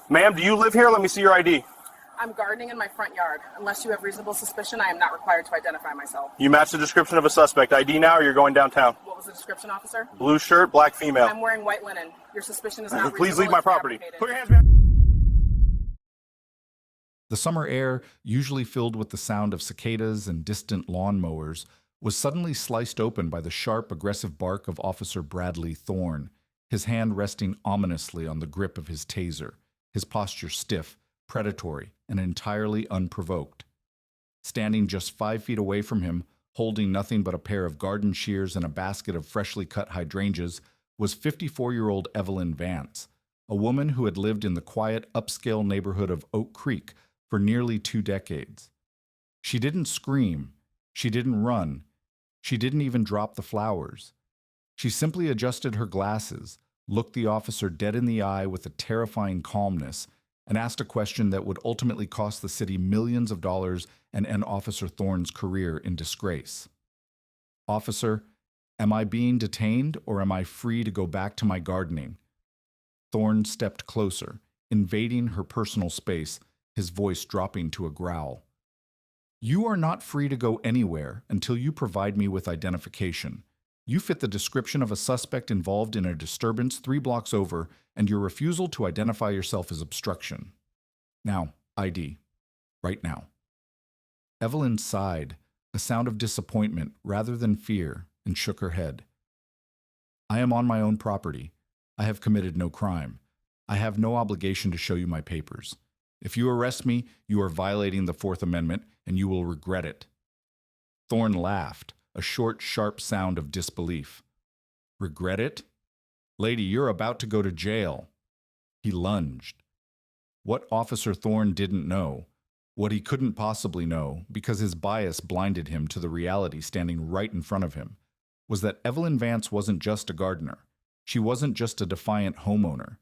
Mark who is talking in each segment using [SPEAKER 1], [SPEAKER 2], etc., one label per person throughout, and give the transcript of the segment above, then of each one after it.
[SPEAKER 1] Ma'am, do you live here? Let me see your ID.
[SPEAKER 2] I'm gardening in my front yard. Unless you have reasonable suspicion, I am not required to identify myself.
[SPEAKER 1] You match the description of a suspect. ID now or you're going downtown.
[SPEAKER 2] What was the description, officer?
[SPEAKER 1] Blue shirt, black female.
[SPEAKER 2] I'm wearing white linen. Your suspicion is not reasonable.
[SPEAKER 1] Please leave my
[SPEAKER 2] It's
[SPEAKER 1] property.
[SPEAKER 2] fabricated.
[SPEAKER 1] Put your hands behind.
[SPEAKER 3] The summer air, usually filled with the sound of cicadas and distant lawnmowers, was suddenly sliced open by the sharp, aggressive bark of Officer Bradley Thorne, his hand resting ominously on the grip of his taser, his posture stiff, predatory, and entirely unprovoked. Standing just 5 feet away from him, holding nothing but a pair of garden shears and a basket of freshly cut hydrangeas, was 54-year-old Evelyn Vance, a woman who had lived in the quiet, upscale neighborhood of Oak Creek for nearly 2 decades. She didn't scream. She didn't run. She didn't even drop the flowers. She simply adjusted her glasses, looked the officer dead in the eye with a terrifying calmness, and asked a question that would ultimately cost the city millions of dollars and end Officer Thorne's career in disgrace. "Officer, am I being detained or am I free to go back to my gardening?" Thorne stepped closer, invading her personal space, his voice dropping to a growl. "You are not free to go anywhere until you provide me with identification. You fit the description of a suspect involved in a disturbance 3 blocks over, and your refusal to identify yourself is obstruction. Now, ID. Right now." Evelyn sighed, a sound of disappointment rather than fear, and shook her head. "I am on my own property. I have committed no crime. I have no obligation to show you my papers. If you arrest me, you are violating the Fourth Amendment, and you will regret it." Thorne laughed, a short, sharp sound of disbelief. "Regret it? Lady, you're about to go to jail." He lunged. What Officer Thorne didn't know, what he couldn't possibly know, because his bias blinded him to the reality standing right in front of him, was that Evelyn Vance wasn't just a gardener. She wasn't just a defiant homeowner.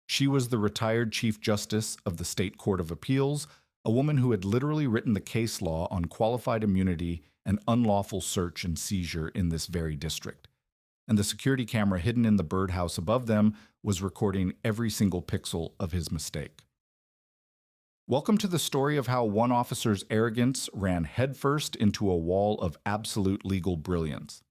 [SPEAKER 3] She was the retired Chief Justice of the State Court of Appeals, a woman who had literally written the case law on qualified immunity and unlawful search and seizure in this very district. And the security camera hidden in the birdhouse above them was recording every single pixel of his mistake. Welcome to the story of how one officer's arrogance ran headfirst into a wall of absolute legal brilliance.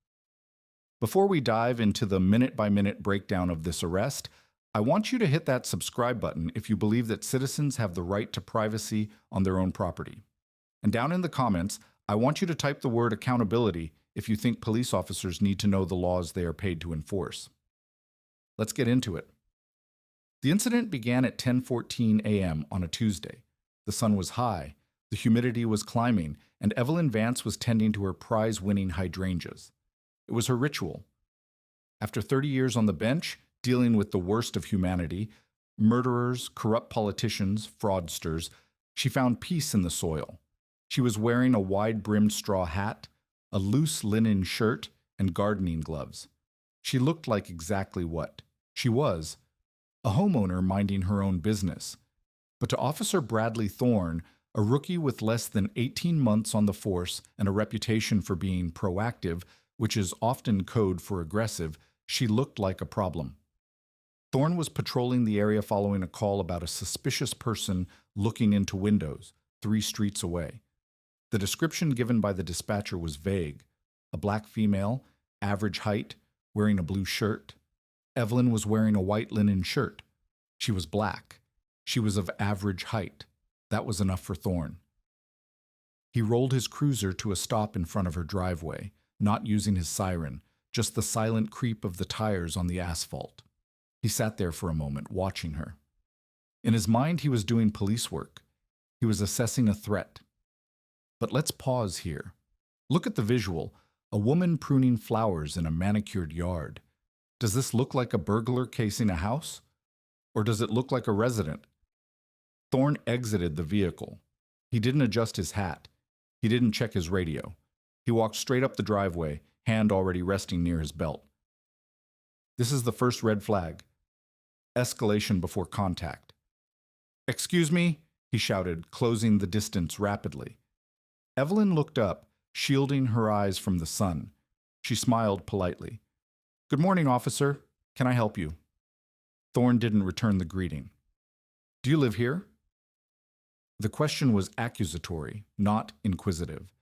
[SPEAKER 3] Before we dive into the minute-by-minute breakdown of this arrest, I want you to hit that subscribe button if you believe that citizens have the right to privacy on their own property. And down in the comments, I want you to type the word accountability if you think police officers need to know the laws they are paid to enforce. Let's get into it. The incident began at 10:14 a.m. on a Tuesday. The sun was high, the humidity was climbing, and Evelyn Vance was tending to her prize-winning hydrangeas. It was her ritual. After 30 years on the bench, dealing with the worst of humanity, murderers, corrupt politicians, fraudsters, she found peace in the soil. She was wearing a wide-brimmed straw hat, a loose linen shirt, and gardening gloves. She looked like exactly what she was, a homeowner minding her own business. But to Officer Bradley Thorne, a rookie with less than 18 months on the force and a reputation for being proactive, which is often code for aggressive, she looked like a problem. Thorne was patrolling the area following a call about a suspicious person looking into windows 3 streets away. The description given by the dispatcher was vague. A black female, average height, wearing a blue shirt. Evelyn was wearing a white linen shirt. She was black. She was of average height. That was enough for Thorne. He rolled his cruiser to a stop in front of her driveway, not using his siren, just the silent creep of the tires on the asphalt. He sat there for a moment, watching her. In his mind, he was doing police work. He was assessing a threat. But let's pause here. Look at the visual. A woman pruning flowers in a manicured yard. Does this look like a burglar casing a house? Or does it look like a resident? Thorne exited the vehicle. He didn't adjust his hat. He didn't check his radio. He walked straight up the driveway, hand already resting near his belt. This is the first red flag. Escalation before contact. "Excuse me," he shouted, closing the distance rapidly. Evelyn looked up, shielding her eyes from the sun. She smiled politely. "Good morning, officer. Can I help you?" Thorne didn't return the greeting. Do you live here? The question was accusatory, not inquisitive.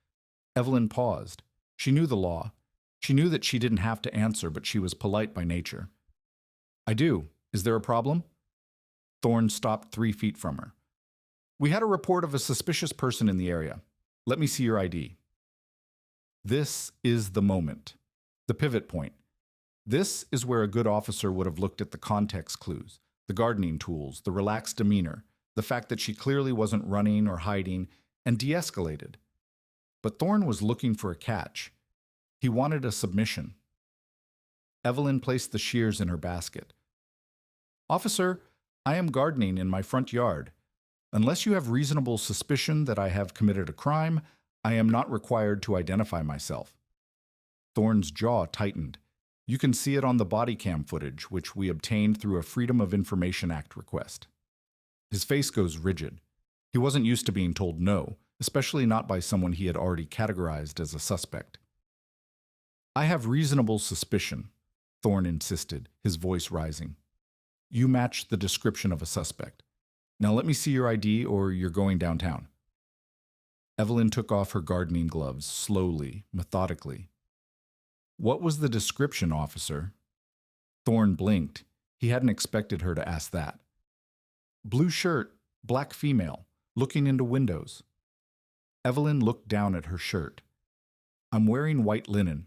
[SPEAKER 3] Evelyn paused. She knew the law. She knew that she didn't have to answer, but she was polite by nature. I do. Is there a problem? Thorne stopped 3 feet from her. We had a report of a suspicious person in the area. Let me see your ID. This is the moment. The pivot point. This is where a good officer would have looked at the context clues, the gardening tools, the relaxed demeanor, the fact that she clearly wasn't running or hiding, and de-escalated. But Thorne was looking for a catch. He wanted a submission. Evelyn placed the shears in her basket. Officer, I am gardening in my front yard. Unless you have reasonable suspicion that I have committed a crime, I am not required to identify myself. Thorne's jaw tightened. You can see it on the body cam footage, which we obtained through a Freedom of Information Act request. His face goes rigid. He wasn't used to being told no, especially not by someone he had already categorized as a suspect. I have reasonable suspicion, Thorne insisted, his voice rising. You match the description of a suspect. Now let me see your ID or you're going downtown. Evelyn took off her gardening gloves, slowly, methodically. What was the description, officer? Thorne blinked. He hadn't expected her to ask that. Blue shirt, black female, looking into windows. Evelyn looked down at her shirt. I'm wearing white linen.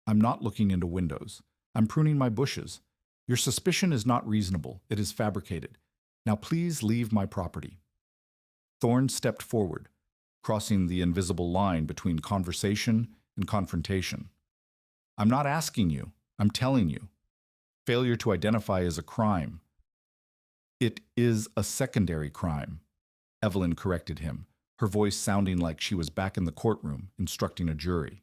[SPEAKER 3] I'm not looking into windows. I'm pruning my bushes. Your suspicion is not reasonable. It is fabricated. Now please leave my property. Thorne stepped forward, crossing the invisible line between conversation and confrontation. I'm not asking you. I'm telling you. Failure to identify is a crime. It is a secondary crime, Evelyn corrected him, her voice sounding like she was back in the courtroom instructing a jury.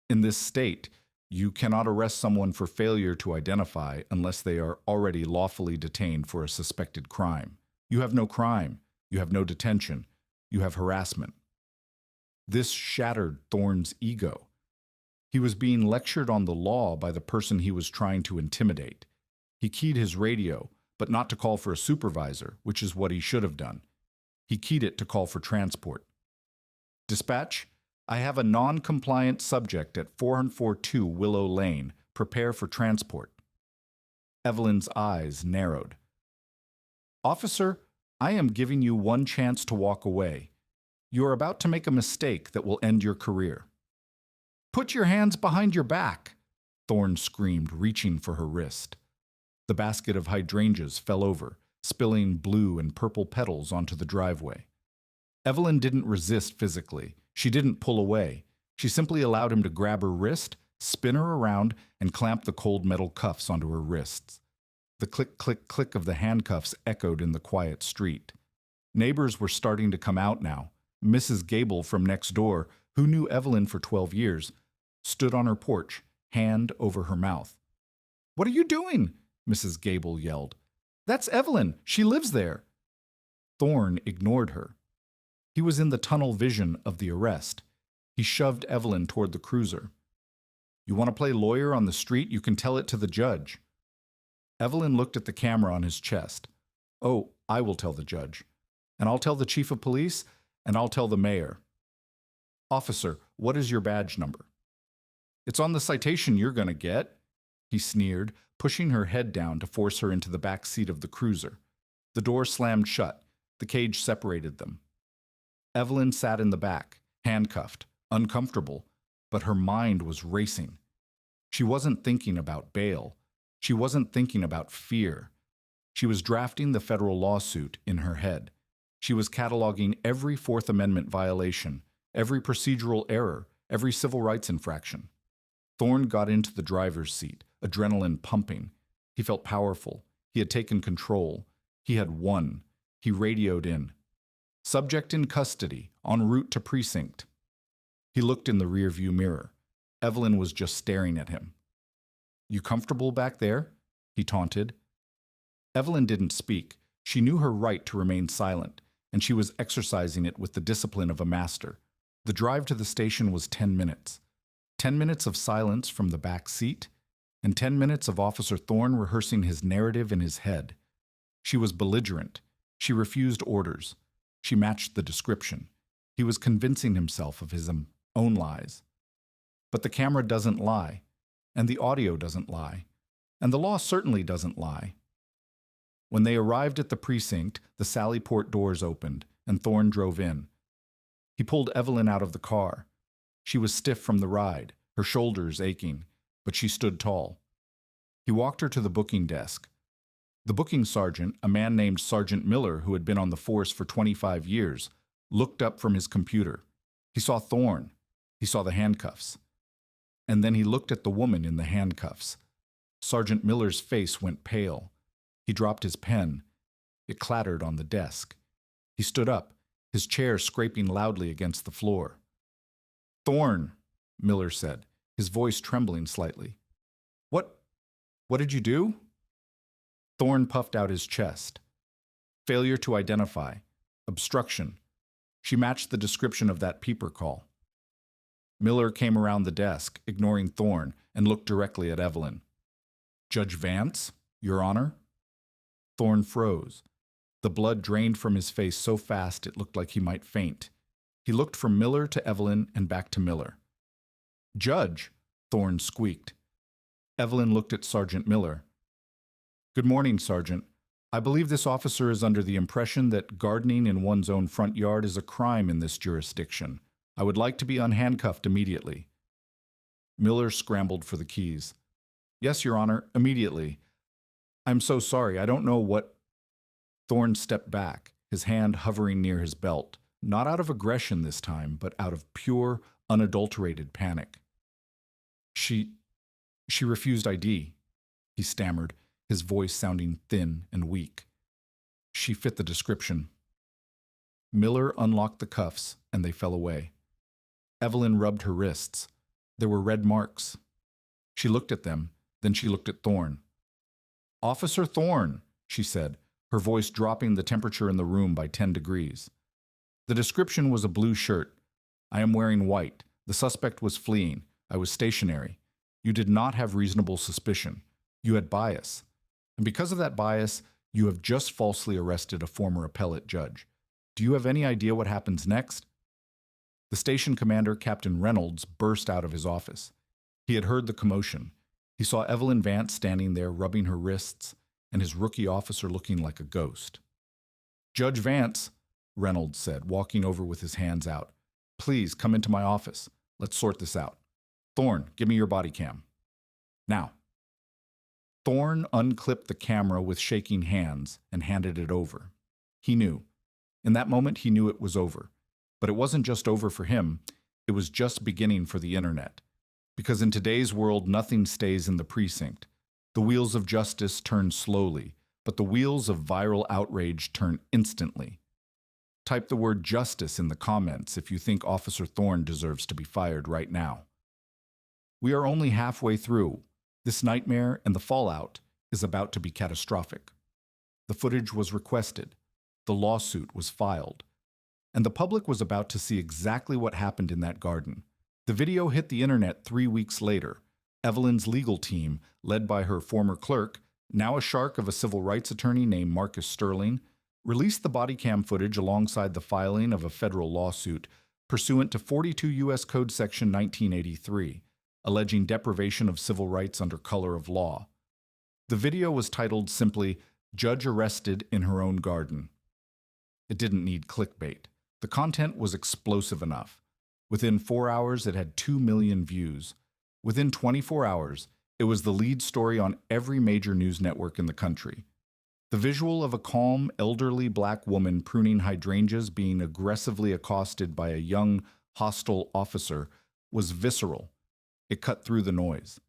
[SPEAKER 3] In this state, you cannot arrest someone for failure to identify unless they are already lawfully detained for a suspected crime. You have no crime. You have no detention. You have harassment. This shattered Thorne's ego. He was being lectured on the law by the person he was trying to intimidate. He keyed his radio, but not to call for a supervisor, which is what he should have done. He keyed it to call for transport. Dispatch, I have a non-compliant subject at 442 Willow Lane. Prepare for transport. Evelyn's eyes narrowed. Officer, I am giving you one chance to walk away. You are about to make a mistake that will end your career. Put your hands behind your back, Thorne screamed, reaching for her wrist. The basket of hydrangeas fell over, spilling blue and purple petals onto the driveway. Evelyn didn't resist physically. She didn't pull away. She simply allowed him to grab her wrist, spin her around, and clamp the cold metal cuffs onto her wrists. The click, click, click of the handcuffs echoed in the quiet street. Neighbors were starting to come out now. Mrs. Gable from next door, who knew Evelyn for 12 years, stood on her porch, hand over her mouth. What are you doing? Mrs. Gable yelled. That's Evelyn. She lives there. Thorne ignored her. He was in the tunnel vision of the arrest. He shoved Evelyn toward the cruiser. You want to play lawyer on the street? You can tell it to the judge. Evelyn looked at the camera on his chest. Oh, I will tell the judge. And I'll tell the chief of police, and I'll tell the mayor. Officer, what is your badge number? It's on the citation you're going to get, he sneered, pushing her head down to force her into the back seat of the cruiser. The door slammed shut. The cage separated them. Evelyn sat in the back, handcuffed, uncomfortable, but her mind was racing. She wasn't thinking about bail. She wasn't thinking about fear. She was drafting the federal lawsuit in her head. She was cataloging every Fourth Amendment violation, every procedural error, every civil rights infraction. Thorne got into the driver's seat, adrenaline pumping. He felt powerful. He had taken control. He had won. He radioed in. Subject in custody, en route to precinct. He looked in the rearview mirror. Evelyn was just staring at him. You comfortable back there? He taunted. Evelyn didn't speak. She knew her right to remain silent, and she was exercising it with the discipline of a master. The drive to the station was 10 minutes. 10 minutes of silence from the back seat, and 10 minutes of Officer Thorne rehearsing his narrative in his head. She was belligerent. She refused orders. She matched the description. He was convincing himself of his own lies. But the camera doesn't lie, and the audio doesn't lie, and the law certainly doesn't lie. When they arrived at the precinct, the Sallyport doors opened, and Thorne drove in. He pulled Evelyn out of the car. She was stiff from the ride, her shoulders aching, but she stood tall. He walked her to the booking desk. The booking sergeant, a man named Sergeant Miller who had been on the force for 25 years, looked up from his computer. He saw Thorne. He saw the handcuffs. And then he looked at the woman in the handcuffs. Sergeant Miller's face went pale. He dropped his pen. It clattered on the desk. He stood up, his chair scraping loudly against the floor. "Thorne," Miller said, his voice trembling slightly. What did you do?" Thorne puffed out his chest. "Failure to identify. Obstruction." She matched the description of that peeper call. Miller came around the desk, ignoring Thorne, and looked directly at Evelyn. "Judge Vance, Your Honor?" Thorne froze. The blood drained from his face so fast it looked like he might faint. He looked from Miller to Evelyn and back to Miller. "Judge," Thorne squeaked. Evelyn looked at Sergeant Miller. "Good morning, Sergeant. I believe this officer is under the impression that gardening in one's own front yard is a crime in this jurisdiction. I would like to be unhandcuffed immediately." Miller scrambled for the keys. "Yes, Your Honor, immediately. I'm so sorry, I don't know what—" Thorne stepped back, his hand hovering near his belt, not out of aggression this time, but out of pure, unadulterated panic. She refused ID," he stammered, his voice sounding thin and weak. "She fit the description." Miller unlocked the cuffs, and they fell away. Evelyn rubbed her wrists. There were red marks. She looked at them, then she looked at Thorne. "Officer Thorne," she said, her voice dropping the temperature in the room by 10 degrees. "The description was a blue shirt. I am wearing white. The suspect was fleeing. I was stationary. You did not have reasonable suspicion. You had bias. And because of that bias, you have just falsely arrested a former appellate judge. Do you have any idea what happens next?" The station commander, Captain Reynolds, burst out of his office. He had heard the commotion. He saw Evelyn Vance standing there rubbing her wrists, and his rookie officer looking like a ghost. "Judge Vance," Reynolds said, walking over with his hands out. "Please come into my office. Let's sort this out. Thorne, give me your body cam. Now." Thorne unclipped the camera with shaking hands and handed it over. He knew. In that moment, he knew it was over. But it wasn't just over for him. It was just beginning for the internet. Because in today's world, nothing stays in the precinct. The wheels of justice turn slowly, but the wheels of viral outrage turn instantly. Type the word justice in the comments if you think Officer Thorne deserves to be fired right now. We are only halfway through. This nightmare and the fallout is about to be catastrophic. The footage was requested. The lawsuit was filed. And the public was about to see exactly what happened in that garden. The video hit the internet 3 weeks later. Evelyn's legal team, led by her former clerk, now a shark of a civil rights attorney named Marcus Sterling, released the body cam footage alongside the filing of a federal lawsuit pursuant to 42 U.S. Code Section 1983, alleging deprivation of civil rights under color of law. The video was titled simply, "Judge Arrested in Her Own Garden." It didn't need clickbait. The content was explosive enough. Within 4 hours, it had 2 million views. Within 24 hours, it was the lead story on every major news network in the country. The visual of a calm, elderly black woman pruning hydrangeas being aggressively accosted by a young, hostile officer was visceral. It cut through the noise.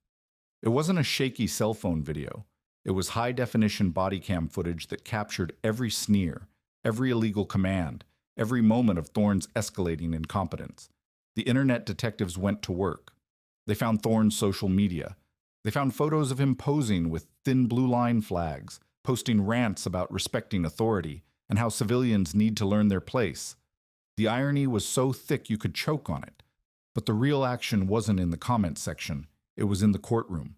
[SPEAKER 3] It wasn't a shaky cell phone video. It was high-definition body cam footage that captured every sneer, every illegal command, every moment of Thorne's escalating incompetence. The internet detectives went to work. They found Thorne's social media. They found photos of him posing with thin blue line flags, posting rants about respecting authority and how civilians need to learn their place. The irony was so thick you could choke on it. But the real action wasn't in the comments section. It was in the courtroom.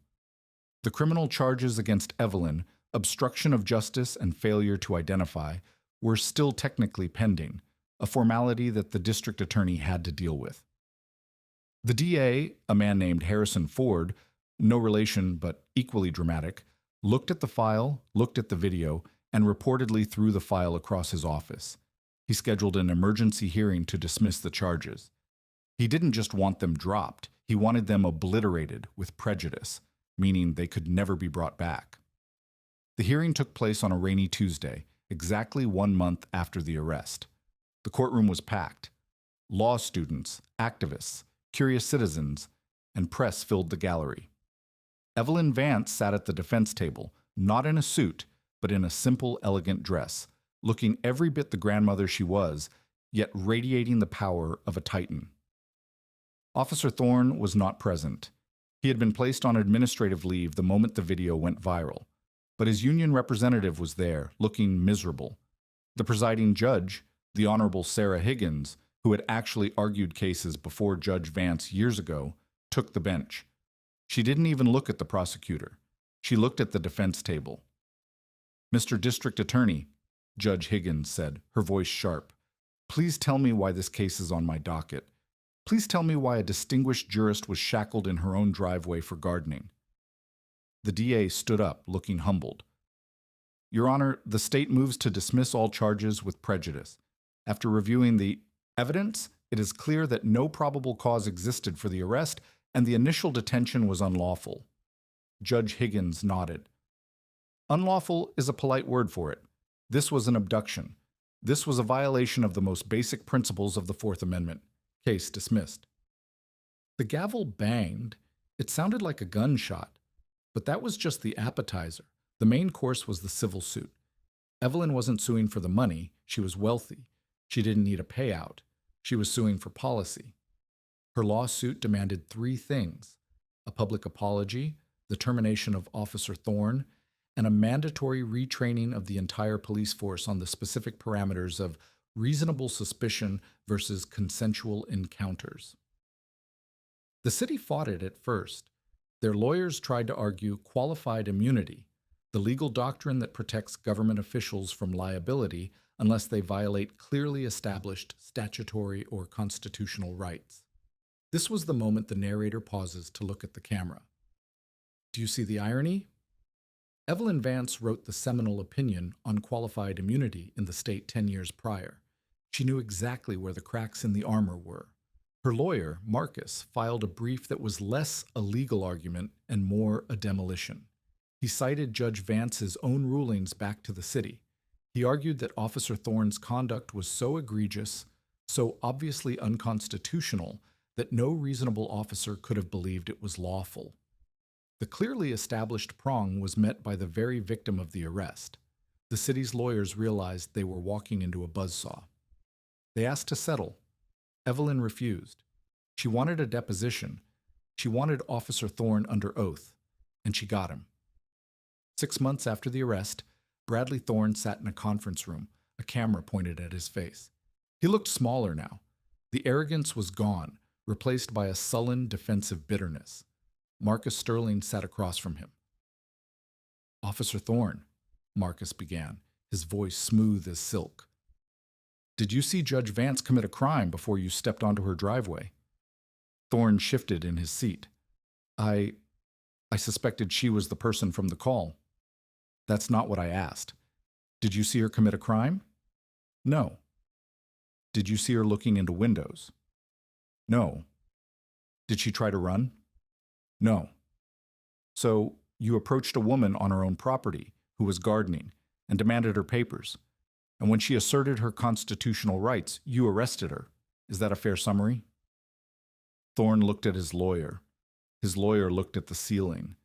[SPEAKER 3] The criminal charges against Evelyn, obstruction of justice and failure to identify, were still technically pending, a formality that the district attorney had to deal with. The DA, a man named Harrison Ford, no relation but equally dramatic, looked at the file, looked at the video, and reportedly threw the file across his office. He scheduled an emergency hearing to dismiss the charges. He didn't just want them dropped, he wanted them obliterated with prejudice, meaning they could never be brought back. The hearing took place on a rainy Tuesday, exactly 1 month after the arrest. The courtroom was packed. Law students, activists, curious citizens, and press filled the gallery. Evelyn Vance sat at the defense table, not in a suit, but in a simple, elegant dress, looking every bit the grandmother she was, yet radiating the power of a titan. Officer Thorne was not present. He had been placed on administrative leave the moment the video went viral, but his union representative was there, looking miserable. The presiding judge, the Honorable Sarah Higgins, who had actually argued cases before Judge Vance years ago, took the bench. She didn't even look at the prosecutor. She looked at the defense table. "Mr. District Attorney," Judge Higgins said, her voice sharp, "please tell me why this case is on my docket. Please tell me why a distinguished jurist was shackled in her own driveway for gardening." The DA stood up, looking humbled. "Your Honor, the state moves to dismiss all charges with prejudice. After reviewing the evidence, it is clear that no probable cause existed for the arrest and the initial detention was unlawful." Judge Higgins nodded. "Unlawful is a polite word for it. This was an abduction. This was a violation of the most basic principles of the Fourth Amendment. Case dismissed." The gavel banged. It sounded like a gunshot. But that was just the appetizer. The main course was the civil suit. Evelyn wasn't suing for the money. She was wealthy. She didn't need a payout. She was suing for policy. Her lawsuit demanded 3 things: a public apology, the termination of Officer Thorne, and a mandatory retraining of the entire police force on the specific parameters of reasonable suspicion versus consensual encounters. The city fought it at first. Their lawyers tried to argue qualified immunity, the legal doctrine that protects government officials from liability unless they violate clearly established statutory or constitutional rights. This was the moment the narrator pauses to look at the camera. Do you see the irony? Evelyn Vance wrote the seminal opinion on qualified immunity in the state 10 years prior. She knew exactly where the cracks in the armor were. Her lawyer, Marcus, filed a brief that was less a legal argument and more a demolition. He cited Judge Vance's own rulings back to the city. He argued that Officer Thorne's conduct was so egregious, so obviously unconstitutional, that no reasonable officer could have believed it was lawful. The clearly established prong was met by the very victim of the arrest. The city's lawyers realized they were walking into a buzzsaw. They asked to settle. Evelyn refused. She wanted a deposition. She wanted Officer Thorne under oath, and she got him. 6 months after the arrest, Bradley Thorne sat in a conference room, a camera pointed at his face. He looked smaller now. The arrogance was gone, replaced by a sullen, defensive bitterness. Marcus Sterling sat across from him. "Officer Thorne," Marcus began, his voice smooth as silk. "Did you see Judge Vance commit a crime before you stepped onto her driveway?" Thorne shifted in his seat. I suspected she was the person from the call." "That's not what I asked. Did you see her commit a crime?" "No." "Did you see her looking into windows?" "No." "Did she try to run?" "No." "So you approached a woman on her own property who was gardening and demanded her papers. And when she asserted her constitutional rights, you arrested her. Is that a fair summary?" Thorne looked at his lawyer. His lawyer looked at the ceiling.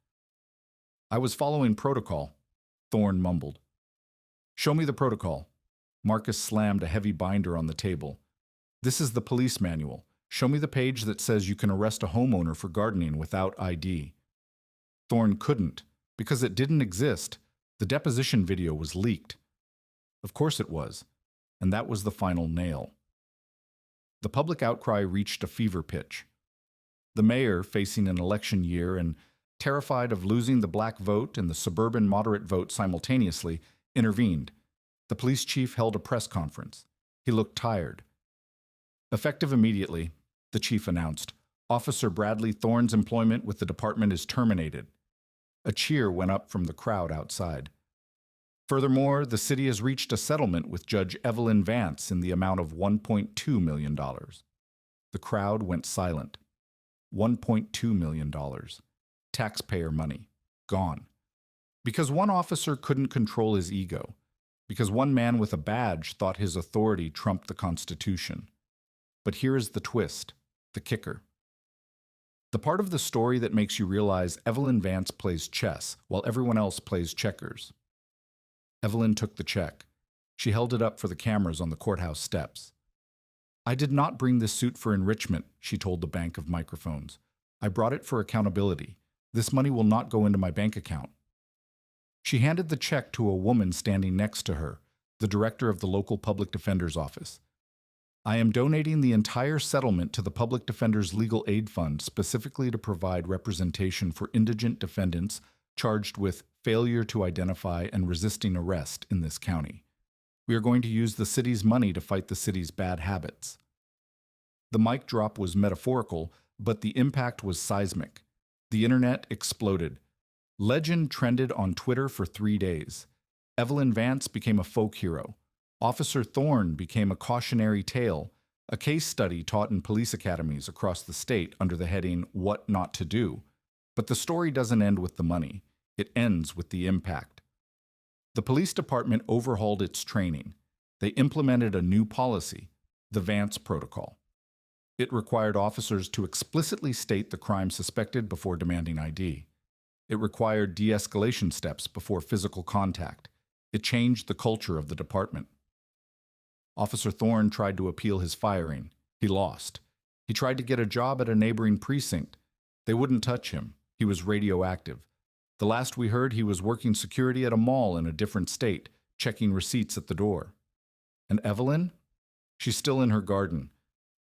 [SPEAKER 3] "I was following protocol," Thorne mumbled. "Show me the protocol." Marcus slammed a heavy binder on the table. "This is the police manual. Show me the page that says you can arrest a homeowner for gardening without ID." Thorne couldn't, because it didn't exist. The deposition video was leaked. Of course it was, and that was the final nail. The public outcry reached a fever pitch. The mayor, facing an election year and terrified of losing the black vote and the suburban moderate vote simultaneously, intervened. The police chief held a press conference. He looked tired. Effective immediately, the chief announced, Officer Bradley Thorne's employment with the department is terminated. A cheer went up from the crowd outside. Furthermore, the city has reached a settlement with Judge Evelyn Vance in the amount of $1.2 million. The crowd went silent. $1.2 million. Taxpayer money. Gone. Because one officer couldn't control his ego. Because one man with a badge thought his authority trumped the Constitution. But here is the twist, the kicker. The part of the story that makes you realize Evelyn Vance plays chess while everyone else plays checkers. Evelyn took the check. She held it up for the cameras on the courthouse steps. I did not bring this suit for enrichment, she told the bank of microphones. I brought it for accountability. This money will not go into my bank account. She handed the check to a woman standing next to her, the director of the local public defender's office. I am donating the entire settlement to the Public Defender's Legal Aid Fund specifically to provide representation for indigent defendants charged with failure to identify and resisting arrest in this county. We are going to use the city's money to fight the city's bad habits. The mic drop was metaphorical, but the impact was seismic. The internet exploded. Legend trended on Twitter for 3 days. Evelyn Vance became a folk hero. Officer Thorne became a cautionary tale, a case study taught in police academies across the state under the heading, What Not to Do. But the story doesn't end with the money. It ends with the impact. The police department overhauled its training. They implemented a new policy, the Vance Protocol. It required officers to explicitly state the crime suspected before demanding ID. It required de-escalation steps before physical contact. It changed the culture of the department. Officer Thorne tried to appeal his firing. He lost. He tried to get a job at a neighboring precinct. They wouldn't touch him. He was radioactive. The last we heard, he was working security at a mall in a different state, checking receipts at the door. And Evelyn? She's still in her garden.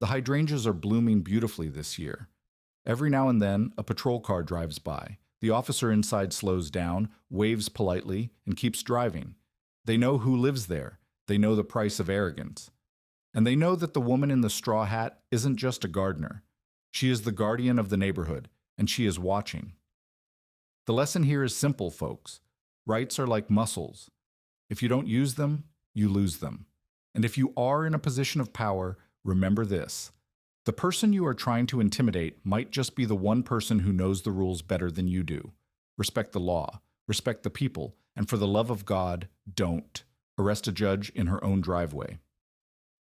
[SPEAKER 3] The hydrangeas are blooming beautifully this year. Every now and then, a patrol car drives by. The officer inside slows down, waves politely, and keeps driving. They know who lives there. They know the price of arrogance. And they know that the woman in the straw hat isn't just a gardener. She is the guardian of the neighborhood, and she is watching. The lesson here is simple, folks. Rights are like muscles. If you don't use them, you lose them. And if you are in a position of power, remember this. The person you are trying to intimidate might just be the one person who knows the rules better than you do. Respect the law, respect the people, and for the love of God, don't arrest a judge in her own driveway.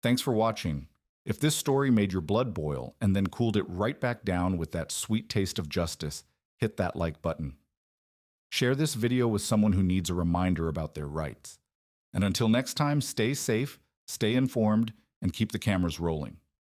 [SPEAKER 3] Thanks for watching. If this story made your blood boil and then cooled it right back down with that sweet taste of justice, hit that like button. Share this video with someone who needs a reminder about their rights. And until next time, stay safe, stay informed, and keep the cameras rolling.